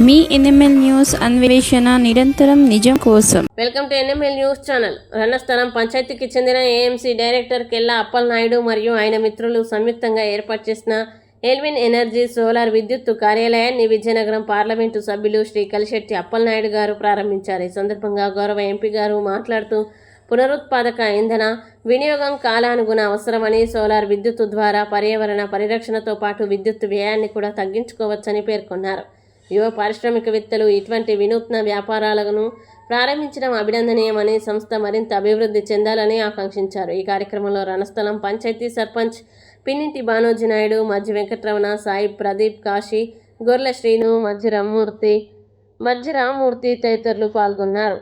మీ NML news అన్వేషణ నిరంతరం నిజం కోసం. Welcome to NML news channel. Ranasthalam పంచాయతీకి చెందిన ఏఎంసీ డైరెక్టర్ కెల్లా అప్పలనాయుడు మరియు ఆయన మిత్రులు సంయుక్తంగా ఏర్పాటు చేసిన ఎల్విన్ ఎనర్జీ సోలార్ విద్యుత్తు కార్యాలయాన్ని విజయనగరం పార్లమెంటు సభ్యులు శ్రీ కలిశెట్టి అప్పలనాయుడు గారు ప్రారంభించారు. ఈ సందర్భంగా గౌరవ ఎంపీ గారు మాట్లాడుతూ పునరుత్పాదక ఇంధన వినియోగం కాలానుగుణ అవసరమని, సోలార్ విద్యుత్తు ద్వారా పర్యావరణ పరిరక్షణతో పాటు విద్యుత్తు వ్యయాన్ని కూడా తగ్గించుకోవచ్చని పేర్కొన్నారు. యువ పారిశ్రామికవేత్తలు ఇటువంటి వినూత్న వ్యాపారాలను ప్రారంభించడం అభినందనీయమని, సంస్థ మరింత అభివృద్ధి చెందాలని ఆకాంక్షించారు. ఈ కార్యక్రమంలో రణస్థలం పంచాయతీ సర్పంచ్ పిన్నింటి బానోజీ నాయుడు, మధ్య వెంకటరమణ, సాయి ప్రదీప్, కాశీ, గొర్ల శ్రీను, మధ్య రామ్మూర్తి తదితరులు పాల్గొన్నారు.